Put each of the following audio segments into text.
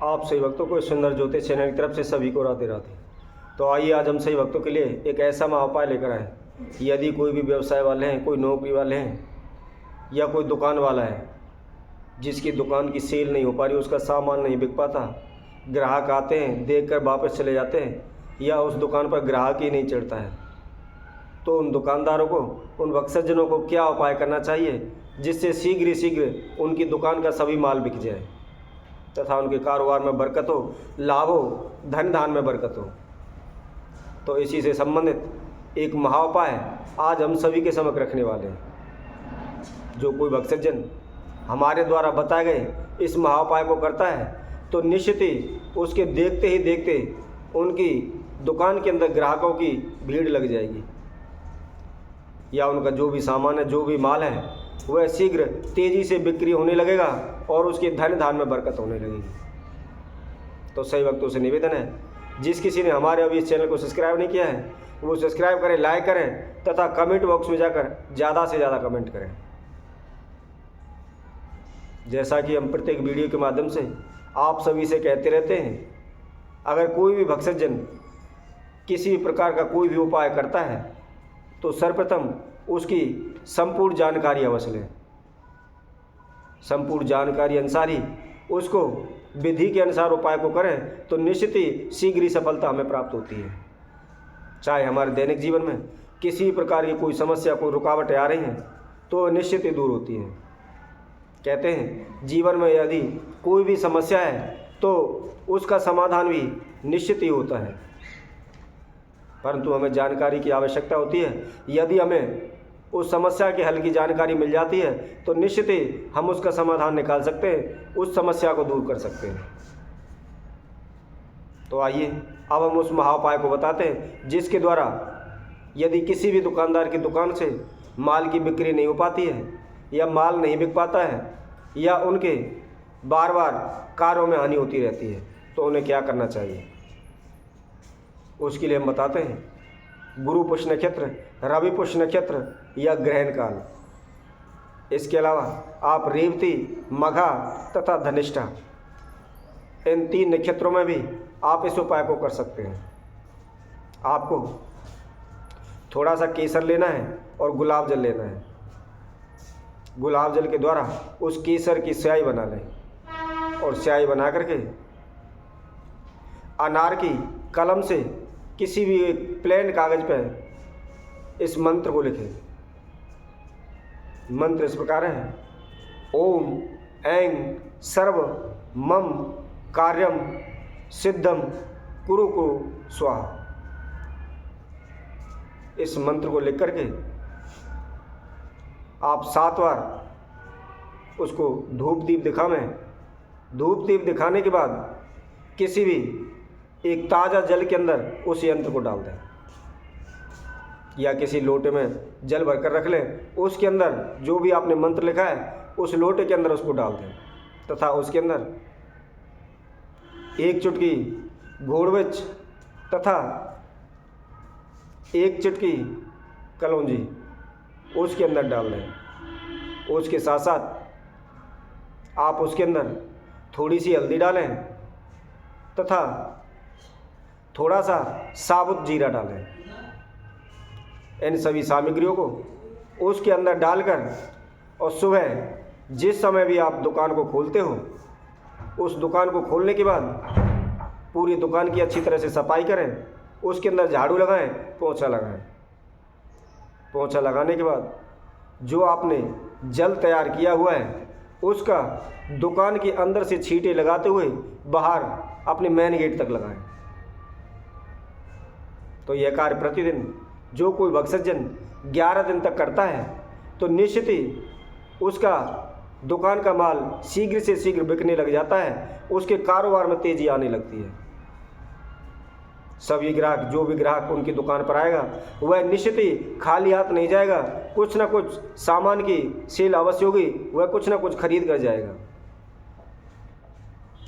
आप सही भक्तों को सुंदर ज्योतिष चैनल की तरफ से सभी को राधे राधे। तो आइए आज हम सही भक्तों के लिए एक ऐसा महाउपाय लेकर आए। यदि कोई भी व्यवसाय वाले हैं, कोई नौकरी वाले हैं या कोई दुकान वाला है जिसकी दुकान की सेल नहीं हो पा रही, उसका सामान नहीं बिक पाता, ग्राहक आते हैं देखकर वापस चले जाते हैं या उस दुकान पर ग्राहक ही नहीं चढ़ता है, तो उन दुकानदारों को, उन भक्तजनों को क्या उपाय करना चाहिए जिससे शीघ्र ही शीघ्र उनकी दुकान का सभी माल बिक जाए तथा उनके कारोबार में बरकत हो, लाभ हो, धन धान में बरकत हो। तो इसी से संबंधित एक महाउपाय आज हम सभी के समक्ष रखने वाले हैं। जो कोई भक्तजन हमारे द्वारा बताए गए इस महाउपाय को करता है तो निश्चित ही उसके देखते ही देखते उनकी दुकान के अंदर ग्राहकों की भीड़ लग जाएगी या उनका जो भी सामान है, जो भी माल है, वह शीघ्र तेज़ी से बिक्री होने लगेगा और उसके धन धान में बरकत होने लगेगी। तो सही भक्तों से निवेदन है, जिस किसी ने हमारे अभी इस चैनल को सब्सक्राइब नहीं किया है वो सब्सक्राइब करें, लाइक करें तथा कमेंट बॉक्स में जाकर ज़्यादा से ज़्यादा कमेंट करें। जैसा कि हम प्रत्येक वीडियो के माध्यम से आप सभी से कहते रहते हैं, अगर कोई भी भक्तजन किसी भी प्रकार का कोई भी उपाय करता है तो सर्वप्रथम उसकी संपूर्ण जानकारी अवश्य लें। संपूर्ण जानकारी अनुसार ही उसको विधि के अनुसार उपाय को करें तो निश्चित ही शीघ्र ही सफलता हमें प्राप्त होती है। चाहे हमारे दैनिक जीवन में किसी प्रकार की कोई समस्या, कोई रुकावटें आ रही हैं तो निश्चित ही दूर होती हैं। कहते हैं जीवन में यदि कोई भी समस्या है तो उसका समाधान भी निश्चित ही होता है, परंतु हमें जानकारी की आवश्यकता होती है। यदि हमें उस समस्या के हल की जानकारी मिल जाती है तो निश्चित ही हम उसका समाधान निकाल सकते हैं, उस समस्या को दूर कर सकते हैं। तो आइए अब हम उस महाउपाय को बताते हैं जिसके द्वारा यदि किसी भी दुकानदार की दुकान से माल की बिक्री नहीं हो पाती है या माल नहीं बिक पाता है या उनके बार बार कार्यों में हानि होती रहती है तो उन्हें क्या करना चाहिए, उसके लिए हम बताते हैं। गुरु पुष्य नक्षत्र, रवि पुष्य नक्षत्र या ग्रहण काल, इसके अलावा आप रेवती, मघा तथा धनिष्ठा, इन 3 नक्षत्रों में भी आप इस उपाय को कर सकते हैं। आपको थोड़ा सा केसर लेना है और गुलाब जल लेना है। गुलाब जल के द्वारा उस केसर की स्याही बना लें और स्याही बना करके अनार की कलम से किसी भी एक प्लेन कागज पर इस मंत्र को लिखें। मंत्र इस प्रकार है, ओम ऐं सर्व मम कार्यम सिद्धम कुरु कुरु स्वाहा। इस मंत्र को लिख करके आप 7 बार उसको धूप दीप दिखावें। धूप दीप दिखाने के बाद किसी भी एक ताज़ा जल के अंदर उस यंत्र को डाल दें या किसी लोटे में जल भरकर रख लें। उसके अंदर जो भी आपने मंत्र लिखा है उस लोटे के अंदर उसको डाल दें तथा उसके अंदर 1 चुटकी गुड़ मिर्च तथा 1 चुटकी कलौंजी उसके अंदर डाल दें। उसके साथ साथ आप उसके अंदर थोड़ी सी हल्दी डालें तथा थोड़ा सा साबुत जीरा डालें। इन सभी सामग्रियों को उसके अंदर डालकर और सुबह जिस समय भी आप दुकान को खोलते हो, उस दुकान को खोलने के बाद पूरी दुकान की अच्छी तरह से सफाई करें। उसके अंदर झाड़ू लगाएं, पोंछा लगाएं। पोंछा लगाने के बाद जो आपने जल तैयार किया हुआ है उसका दुकान के अंदर से छींटे लगाते हुए बाहर अपने मेन गेट तक लगाएं। तो यह कार्य प्रतिदिन जो कोई भक्तजन 11 दिन तक करता है तो निश्चित ही उसका दुकान का माल शीघ्र से शीघ्र बिकने लग जाता है, उसके कारोबार में तेजी आने लगती है। सभी ग्राहक, जो भी ग्राहक उनकी दुकान पर आएगा वह निश्चित ही खाली हाथ नहीं जाएगा, कुछ ना कुछ सामान की सेल अवश्य होगी, वह कुछ ना कुछ खरीद कर जाएगा।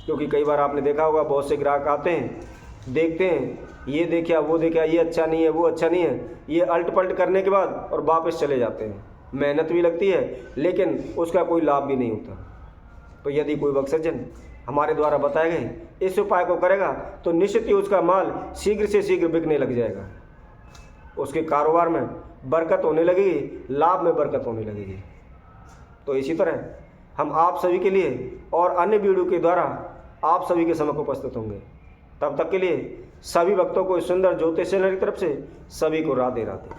क्योंकि कई बार आपने देखा होगा बहुत से ग्राहक आते हैं, देखते हैं ये देखा वो देखा, ये अच्छा नहीं है वो अच्छा नहीं है, ये अल्ट पल्ट करने के बाद और वापस चले जाते हैं। मेहनत भी लगती है लेकिन उसका कोई लाभ भी नहीं होता। तो यदि कोई भक्तजन हमारे द्वारा बताए गए इस उपाय को करेगा तो निश्चित ही उसका माल शीघ्र से शीघ्र बिकने लग जाएगा, उसके कारोबार में बरकत होने लगेगी, लाभ में बरकत होने लगेगी। तो इसी तरह हम आप सभी के लिए और अन्य वीडियो के द्वारा आप सभी के समक्ष उपस्थित होंगे। तब तक के लिए सभी भक्तों को इस सुंदर ज्योतिष चैनल की तरफ से सभी को राधे राधे।